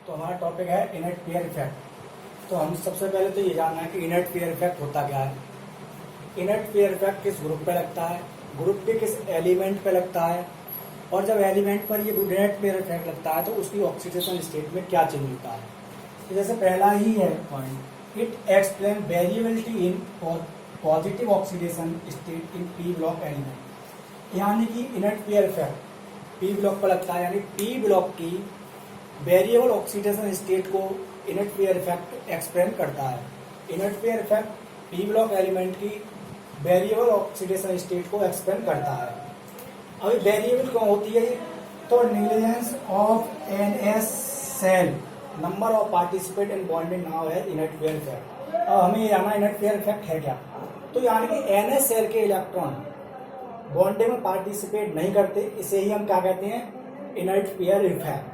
तो हमारा टॉपिक है इनर्ट पेयर इफेक्ट। तो हम सबसे पहले तो ये जानना है कि इनर्ट पेयर इफेक्ट होता क्या है। इनर्ट पेयर इफेक्ट किस ग्रुप पे लगता है, ग्रुप के किस एलिमेंट पे लगता है, और जब एलिमेंट पर ये इनर्ट पेयर इफेक्ट लगता है तो उसकी ऑक्सीडेशन स्टेट में क्या चेंज होता है। तो जैसे पहला ही है point, it explain variability in और positive oxidation state in P block element. यानी कि inert pair effect P block पर लगता है, यानी पी ब्लॉक की वेरिएबल ऑक्सीडेशन स्टेट को इनर्ट पेयर इफेक्ट एक्सप्लेन करता है। Inert pair effect P block element की वेरिएबल ऑक्सीडेशन स्टेट को एक्सप्लेन करता है। अभी वेरिएबल कौन होती है, तो negligence of N S shell number of participate in bonding now है इनर्ट पेयर इफेक्ट। अब हमें ये जानना इनर्ट पेयर इफेक्ट है क्या। तो यानी कि एन एस सेल के इलेक्ट्रॉन बॉन्डिंग में पार्टिसिपेट नहीं करते, इसे ही हम क्या कहते हैं, इनर्ट पेयर इफेक्ट।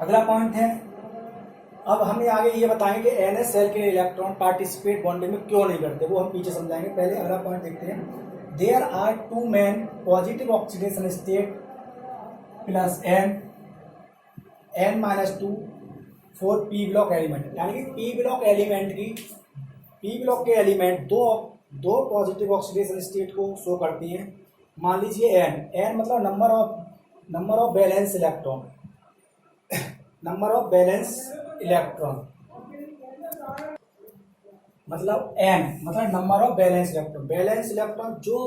अगला पॉइंट है, अब हमें आगे ये बताएंगे एन एस सेल के इलेक्ट्रॉन पार्टिसिपेट बॉन्डिंग में क्यों नहीं करते, वो हम पीछे समझाएंगे। पहले अगला पॉइंट देखते हैं, there are two main positive oxidation state plus N minus two for P block element. यानी कि पी ब्लॉक एलिमेंट की पी ब्लॉक के एलिमेंट दो पॉजिटिव ऑक्सीडेशन स्टेट को शो करती हैं। मान लीजिए एन मतलब number of valence electron, number of valence electron मतलब एन मतलब number of valence electron. Valence electron जो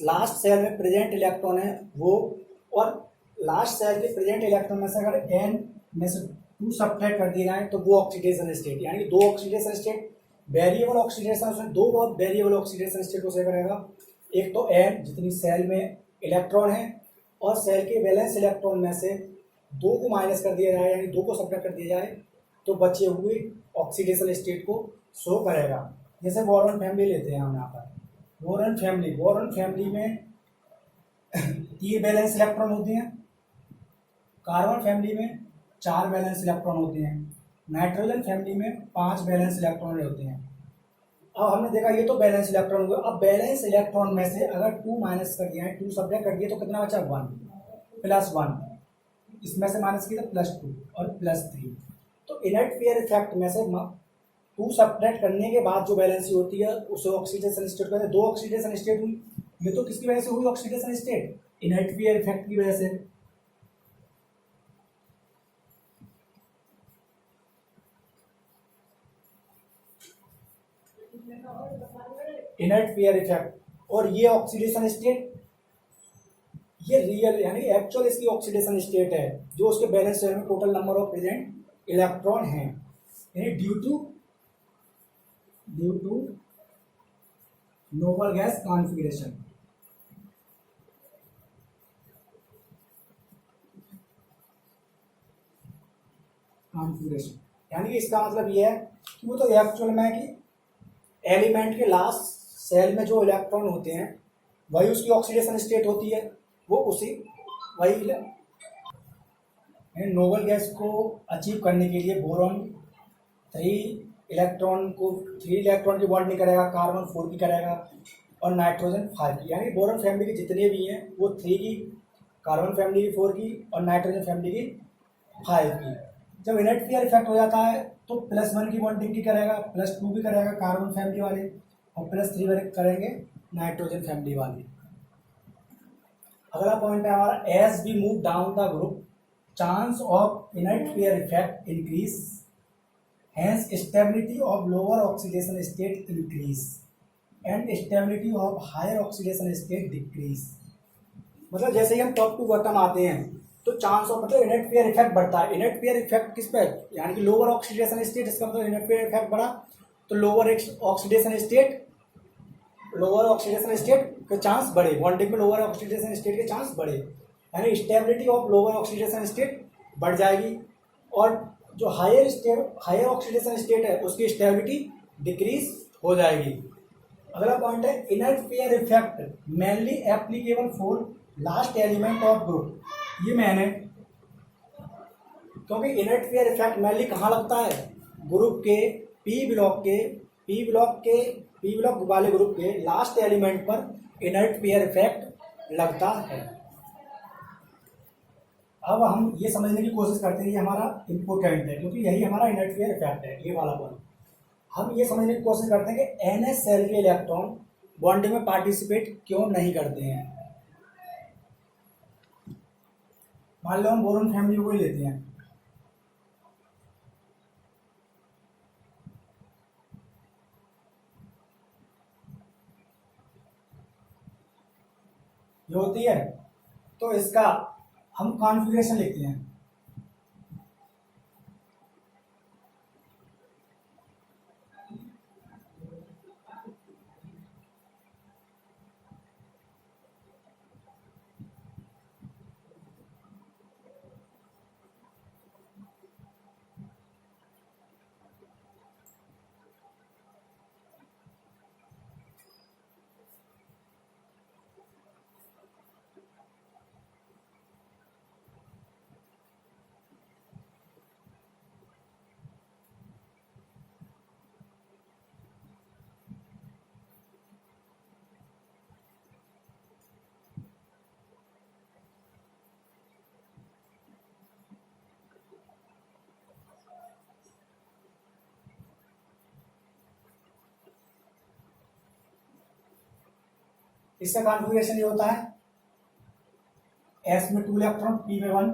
लास्ट सेल में प्रेजेंट इलेक्ट्रॉन है वो, और लास्ट सेल के प्रेजेंट इलेक्ट्रॉन में से अगर एन में से 2 सब्ट्रैक्ट कर दिए जाए तो वो ऑक्सीडेशन स्टेट, यानी कि 2 ऑक्सीडेशन स्टेट वेरिएबल ऑक्सीडेशन, उसमें 2 वेरिएबल ऑक्सीडेशन स्टेट को शेयर करेगा। एक तो एन जितनी सेल में इलेक्ट्रॉन है, और सेल के बैलेंस इलेक्ट्रॉन में से 2 को माइनस कर दिया जाए, यानी 2 को सब्ट्रैक्ट कर दिया जाए तो बचे हुए ऑक्सीडेशन स्टेट को शो करेगा। जैसे बोरॉन फैमिली लेते हैं हम यहाँ पर, बोरॉन फैमिली में 3 बैलेंस इलेक्ट्रॉन होते हैं, कार्बन फैमिली में 4 बैलेंस इलेक्ट्रॉन होते हैं, नाइट्रोजन फैमिली में 5 बैलेंस इलेक्ट्रॉन होते हैं। अब हमने देखा ये तो बैलेंस इलेक्ट्रॉन हुआ। अब बैलेंस इलेक्ट्रॉन में से अगर 2 माइनस कर दिया है, 2 सब्ट्रैक्ट कर दिए तो कितना बचा, 1 प्लस 1, इसमें से माइनस किया प्लस 2 और प्लस 3। तो इनर्ट पेयर इफेक्ट में से 2 सब्ट्रैक्ट करने के बाद जो बैलेंस होती है उसे ऑक्सीडेशन स्टेट कहते हैं। 2 ऑक्सीडेशन स्टेट हुई, ये तो किसकी वजह से हुई oxidation state, inert pair effect की वजह से। इनर्ट पेयर इफेक्ट, और ये ऑक्सीडेशन स्टेट ये रियल यानी एक्चुअल इसकी ऑक्सीडेशन स्टेट है जो उसके बैलेंस सेल में total number of present electron है, यानी due to noble gas configuration. यानी कि इसका मतलब ये है कि वो तो एक्चुअल में है कि एलिमेंट के लास्ट सेल में जो इलेक्ट्रॉन होते हैं वही उसकी ऑक्सीडेशन स्टेट होती है, वो वही नोबल गैस को अचीव करने के लिए बोरॉन 3 इलेक्ट्रॉन की बॉन्ड नहीं करेगा, कार्बन 4 की करेगा, और नाइट्रोजन 5 की। यानी बोरॉन फैमिली के जितने भी हैं वो 3 की, कार्बन फैमिली की 4 की, और नाइट्रोजन फैमिली की 5 की। जब इनर्ट पेयर इफेक्ट हो जाता है तो +1 की बॉन्डिंग की करेगा, +2 भी करेगा कार्बन फैमिली वाले, और +3 करेंगे नाइट्रोजन फैमिली वाले। अगला पॉइंट है हमारा, as we move down the group chance of inert pair effect increase, hence stability of lower oxidation state increase and stability of higher oxidation state decrease. मतलब जैसे ही हम टॉप टू बॉटम आते हैं तो चांस ऑफ मतलब inert pair effect बढ़ता है। Inert pair effect किस पे, यानी कि लोअर ऑक्सीडेशन स्टेट, इसका मतलब इनर्ट पेयर इफेक्ट बढ़ा तो लोअर ऑक्सीडेशन स्टेट के चांस बढ़े, बॉन्डिंग में लोअर ऑक्सीडेशन स्टेट के चांस बढ़े, यानी stability of lower oxidation state बढ़ जाएगी, और जो हायर ऑक्सीडेशन स्टेट है उसकी स्टेबिलिटी डिक्रीज हो जाएगी। अगला पॉइंट है, inert pair effect mainly applicable for last element of group. ये मैंने, क्योंकि इनर्ट पेयर इफेक्ट मेनली कहाँ लगता है, ग्रुप के पी ब्लॉक वाले ग्रुप के लास्ट एलिमेंट पर इनर्ट पेयर इफेक्ट लगता है। अब हम ये समझने की कोशिश करते हैं ये हमारा इम्पोर्टेंट है, क्योंकि यही हमारा इनर्ट फेयर इफेक्ट है, ये वाला पॉइंट। हम ये समझने की कोशिश करते हैं कि NH सेल के इलेक्ट्रॉन बॉन्डिंग में पार्टिसिपेट क्यों नहीं करते हैं। मान लो हम बोरोन फैमिली को ही लेते हैं। ये होती है, तो इसका हम कॉन्फ़िगरेशन लिखते हैं। इसका कॉन्फ़िगरेशन ये होता है, S में 2 इलेक्ट्रॉन, P में 1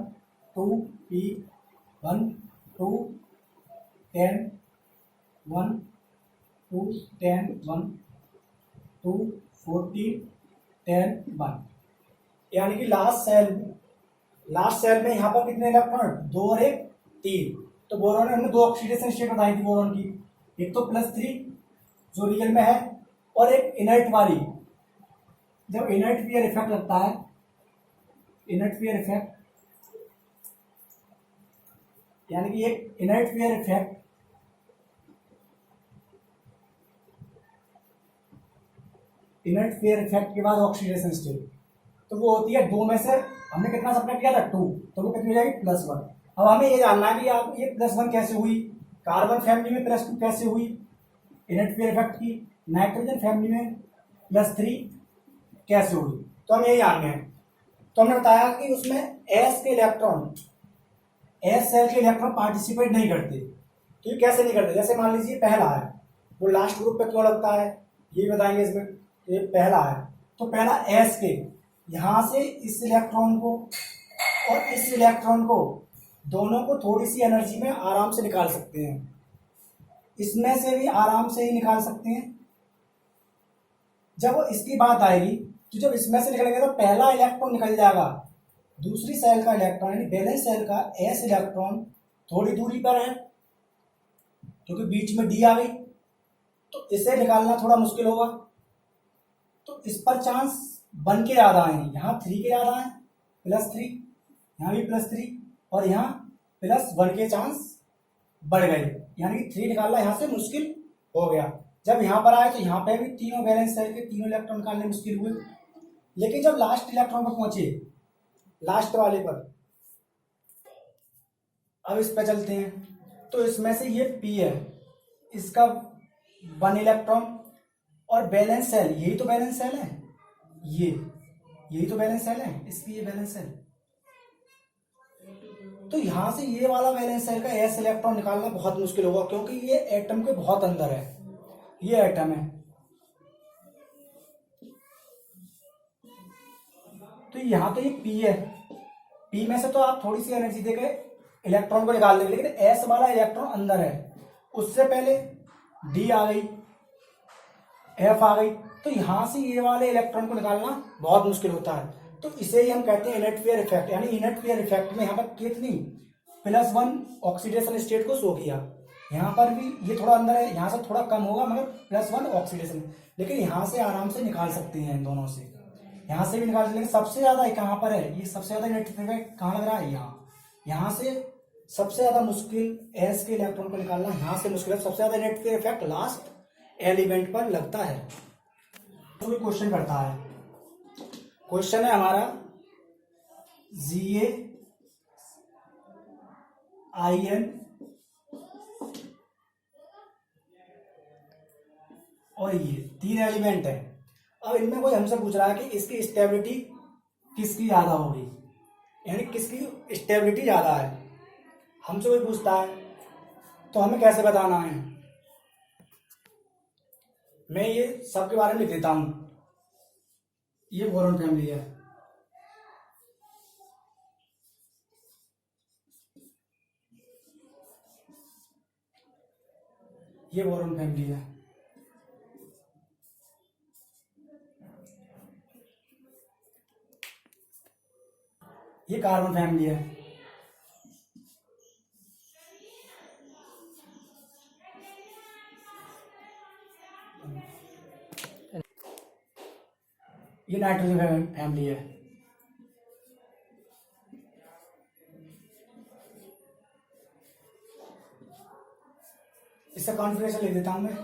2 P 1 2 10 1 2 10 1 2 14 10 1। यानी कि लास्ट सेल में यहाँ पर कितने इलेक्ट्रॉन, 2 और 1 3। तो बोरॉन में हमने 2 ऑक्सीडेशन स्टेट बताई थी बोरॉन की, एक तो +3 जो रियल में है, और एक इनर्ट वाली। जब इनर्ट पेयर इफेक्ट लगता है, इनर्ट पेयर इफेक्ट यानी कि एक इनर्ट पेयर इफेक्ट के बाद ऑक्सीडेशन स्टेट, तो वो होती है 2 में से हमने कितना सब्ट्रैक्ट किया था 2, तो वो कितनी हो जाएगी +1। अब हमें ये जानना है कि आप ये +1 कैसे हुई, कार्बन फैमिली में +2 कैसे हुई इनर्ट पेयर इफेक्ट की, नाइट्रोजन फैमिली में +3 कैसे हुई, तो हम यही जानना है। तो हमने बताया कि उसमें S सेल के इलेक्ट्रॉन पार्टिसिपेट नहीं करते। तो ये कैसे नहीं करते, जैसे मान लीजिए पहला है, वो लास्ट ग्रुप पे क्यों लगता है ये बताएंगे इसमें। ये पहला है, तो पहला S के यहां से इस इलेक्ट्रॉन को और इस इलेक्ट्रॉन को, दोनों को थोड़ी सी एनर्जी में आराम से निकाल सकते हैं, इसमें से भी आराम से ही निकाल सकते हैं। जब इसकी बात आएगी, तो जब इसमें से निकलेंगे तो पहला इलेक्ट्रॉन निकल जाएगा, दूसरी सेल का इलेक्ट्रॉन यानी बैलेंस सेल का S इलेक्ट्रॉन थोड़ी दूरी पर है, क्योंकि बीच में D आ गई, तो इसे निकालना थोड़ा मुश्किल होगा। तो इस पर चांस 1 के ज्यादा है, यहाँ 3 के ज्यादा है, +3, यहाँ भी +3, और यहाँ +1 के चांस बढ़ गए, यानी कि 3 निकालना यहाँ से मुश्किल हो गया। जब यहाँ पर आए तो यहाँ पे भी तीनों बैलेंस सेल के तीनों इलेक्ट्रॉन निकालने मुश्किल हुए। लेकिन जब लास्ट इलेक्ट्रॉन पर पहुंचे, लास्ट वाले पर, अब इस पे चलते हैं, तो इसमें से ये P है, इसका 1 इलेक्ट्रॉन, और बैलेंस सेल, यही तो बैलेंस सेल है, यही तो बैलेंस सेल है, इसकी ये बैलेंस सेल। तो यहां से ये वाला बैलेंस सेल का S इलेक्ट्रॉन निकालना बहुत मुश्किल होगा, क्योंकि ये एटम के बहुत अंदर है, ये एटम है। तो यहाँ तो ये P है, P में से तो आप थोड़ी सी एनर्जी देके इलेक्ट्रॉन को निकाल देंगे, लेकिन S वाला इलेक्ट्रॉन अंदर है, उससे पहले D आ गई, F आ गई, तो यहां से ये वाले इलेक्ट्रॉन को निकालना बहुत मुश्किल होता है। तो इसे ही हम कहते हैं इनर्ट पेयर इफेक्ट। यानी इनर्ट पेयर इफेक्ट में यहाँ पर कितनी +1 ऑक्सीडेशन स्टेट को शो किया, यहाँ पर भी ये थोड़ा अंदर है, यहाँ से थोड़ा कम होगा, मगर +1 ऑक्सीडेशन, लेकिन यहाँ से आराम से निकाल सकते हैं, इन दोनों से, यहाँ से भी निकाल सकते हैं। लेकिन सबसे ज्यादा कहाँ पर है, ये सबसे ज्यादा इनर्ट इफेक्ट कहाँ लग रहा है, यहाँ से सबसे ज्यादा मुश्किल S के इलेक्ट्रॉन को निकालना यहाँ से मुश्किल है। सबसे ज्यादा inert pair effect last element पर लगता है। तो क्वेश्चन करता है, क्वेश्चन है हमारा GaIn और ये 3 एलिमेंट है। अब इनमें कोई हमसे पूछ रहा है कि इसकी स्टेबिलिटी किसकी ज्यादा होगी, यानी किसकी स्टेबिलिटी ज़्यादा है। हमसे कोई पूछता है तो हमें कैसे बताना है, मैं ये सब के बारे में लिख देता हूँ। ये बोरॉन फैमिली है, ये बोरॉन फैमिली है, ये कार्बन फैमिली है, ये नाइट्रोजन फैमिली है। इसका कॉन्फ़िगरेशन लिख देता हूं मैं।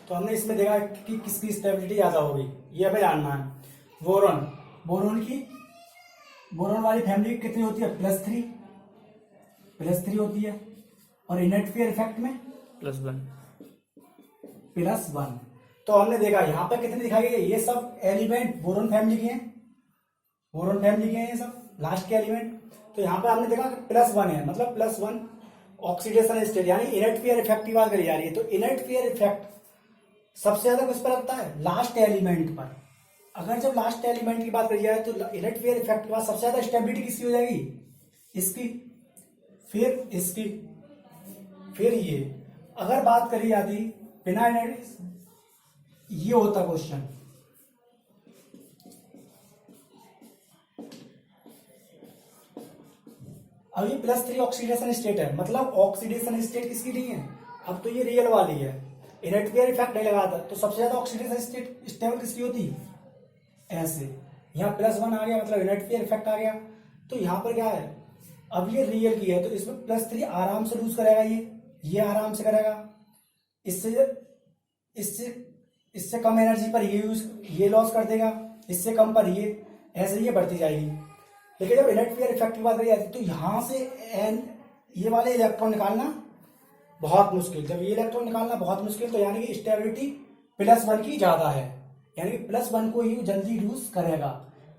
तो हमने इसमें देखा कि किसकी स्टेबिलिटी ज्यादा होगी, ये हमें जानना है। बोरॉन, बोरॉन वाली फैमिली कितनी होती है, प्लस थ्री होती है। और इनेट पेयर इफेक्ट में +1। तो हमने देखा यहाँ पर कितने दिखाई गई, ये सब एलिमेंट बोरॉन फैमिली के हैं, ये सब लास्ट के एलिमेंट। तो यहाँ पर हमने देखा कि +1 है, मतलब +1 ऑक्सीडेशन स्टेट, यानी इनेट पेयर इफेक्ट की बात करी जा रही है। तो इनेट पेयर इफेक्ट सबसे ज्यादा किस पर लगता है, लास्ट एलिमेंट पर। अगर जब लास्ट एलिमेंट की बात करी जाए तो इनेट पेयर इफेक्ट के बाद सबसे ज्यादा स्टेबिलिटी किसकी हो जाएगी, इसकी, फिर इसकी, फिर ये। अगर बात करी जाती बिना इनेट, ये होता क्वेश्चन। अब ये +3 ऑक्सीडेशन स्टेट है, मतलब ऑक्सीडेशन स्टेट किसकी नहीं है, अब तो ये रियल वाली है, इनेट पेयर इफेक्ट नहीं लगा था। तो सबसे ज्यादा ऑक्सीडेशन स्टेट स्टेबल किसकी होती, ऐसे। यहाँ +1 आ गया, मतलब इनेट पेयर इफेक्ट आ गया। तो यहाँ पर क्या है, अब ये रियल की है, तो इसमें +3 आराम से लूज करेगा, ये आराम से करेगा। इससे कम एनर्जी पर ये लॉस कर देगा, इससे कम पर ये, ऐसे ये बढ़ती जाएगी। लेकिन जब इनेट पेयर इफेक्ट की बात करी जाती है तो यहां से ये वाले इलेक्ट्रॉन निकालना बहुत मुश्किल। जब ये इलेक्ट्रॉन निकालना बहुत मुश्किल, तो यानी कि स्टेबिलिटी +1 की ज्यादा है, यानी कि +1 को ही जल्दी लूज करेगा,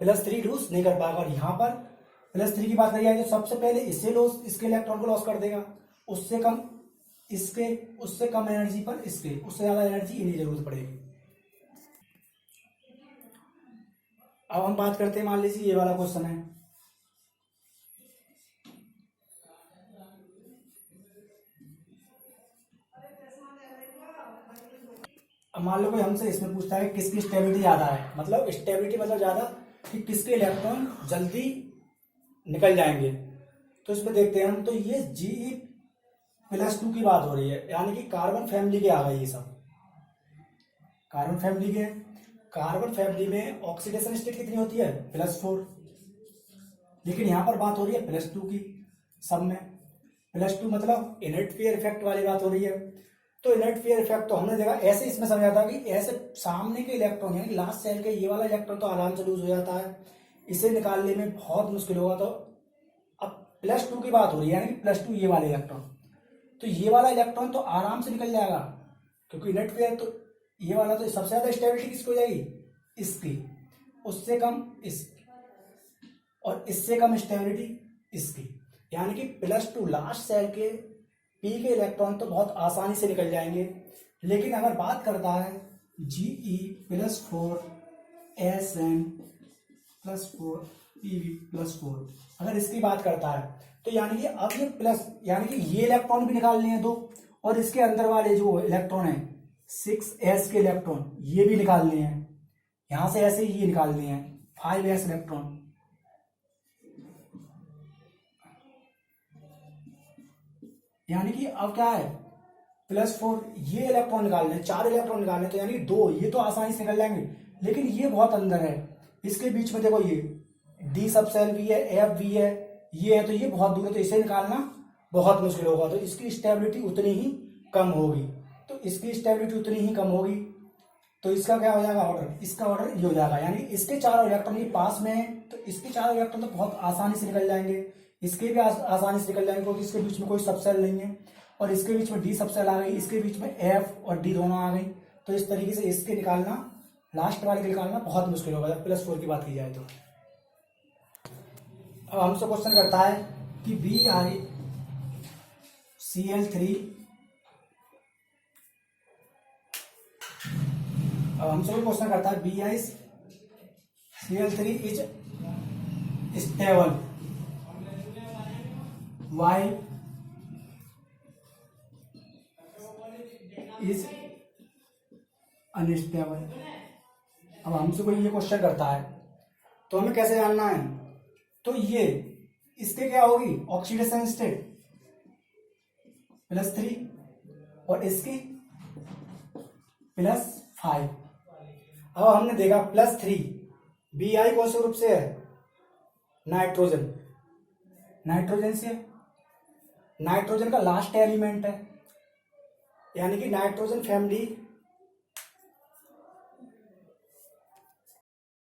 +3 लूज नहीं कर पाएगा। और यहाँ पर +3 की बात करी जाए तो सबसे पहले इसके इलेक्ट्रॉन को लॉस कर देगा, उससे कम एनर्जी पर इसके, उससे ज्यादा एनर्जी इन्हीं जरूरत पड़ेगी। अब हम बात करते हैं, मान लीजिए ये वाला क्वेश्चन है। अब मान लो कोई हमसे इसमें पूछता है किसकी स्टेबिलिटी ज्यादा है, मतलब स्टेबिलिटी मतलब ज्यादा कि किसके इलेक्ट्रॉन जल्दी निकल जाएंगे। तो इसमें देखते हैं हम, तो ये Ge+2 की बात हो रही है, यानी कि कार्बन फैमिली के आ गए ये सब, कार्बन फैमिली के। कार्बन फैमिली में ऑक्सीडेशन स्टेट कितनी होती है, +4। लेकिन यहां पर बात हो रही है +2 की, सब में +2, मतलब इनेट पेयर इफेक्ट वाली बात हो रही है। तो इनेट पेयर इफेक्ट तो हमने देखा ऐसे, इसमें समझा था कि ऐसे सामने के इलेक्ट्रॉन, यानी लास्ट सेल के ये वाला इलेक्ट्रॉन तो आराम से लूज हो जाता है, इसे निकालने में बहुत मुश्किल होगा। तो अब +2 की बात हो रही है, यानी कि +2 ये वाले इलेक्ट्रॉन, तो ये वाला इलेक्ट्रॉन तो आराम से निकल जाएगा, क्योंकि इनेट पेयर तो ये वाला, तो सबसे ज्यादा स्टेबिलिटी किसकी हो जाएगी, इसकी, उससे कम इसकी, और इससे कम स्टेबिलिटी इसकी। यानी कि +2 लास्ट सेल के P के इलेक्ट्रॉन तो बहुत आसानी से निकल जाएंगे। लेकिन अगर बात करता है Ge+4 Sn+4 Pb+4, अगर इसकी बात करता है तो यानी कि अब ये प्लस, यानी कि ये इलेक्ट्रॉन भी निकालने हैं दो, और इसके अंदर वाले जो इलेक्ट्रॉन है 6s के इलेक्ट्रॉन, ये भी निकालने हैं, यहां से ऐसे ये निकालने हैं 5s इलेक्ट्रॉन। यानी कि अब क्या है, +4 ये इलेक्ट्रॉन निकालने, 4 इलेक्ट्रॉन निकालने, तो यानी 2 ये तो आसानी से निकल जाएंगे। लेकिन ये बहुत अंदर है, इसके बीच में देखो ये D सब सेल भी है, F भी है, ये है, तो ये बहुत दूर है, तो इसे निकालना बहुत मुश्किल होगा। तो इसकी स्टेबिलिटी उतनी ही कम होगी, तो इसकी स्टेबिलिटी उतनी ही कम होगी। तो इसका क्या हो जाएगा ऑर्डर, इसका ऑर्डर ये हो जाएगा, यानी इसके 4 इलेक्ट्रॉन ये पास में है, तो इसके 4 इलेक्ट्रॉन तो बहुत आसानी से निकल जाएंगे, इसके भी आसानी से निकल जाएंगे, क्योंकि इसके बीच में कोई सबसेल नहीं है, और इसके बीच में D सबसेल आ गई, इसके बीच में F और D दोनों आ गई। तो इस तरीके से इसके निकालना लास्ट वाले के निकालना बहुत मुश्किल होगा जब +4 की बात की जाए तो। अब हमसे क्वेश्चन करता है कि BiCl3, अब हमसे क्वेश्चन करता है BiCl3 is stable why is unstable. अब हमसे कोई ये क्वेश्चन करता है तो हमें कैसे जानना है, तो ये इसके क्या होगी ऑक्सीडेशन स्टेट +3 और इसकी +5। अब हमने देखा +3 Bi कौन से ग्रुप से है, नाइट्रोजन, नाइट्रोजन से, नाइट्रोजन का लास्ट एलिमेंट है, यानी कि नाइट्रोजन फैमिली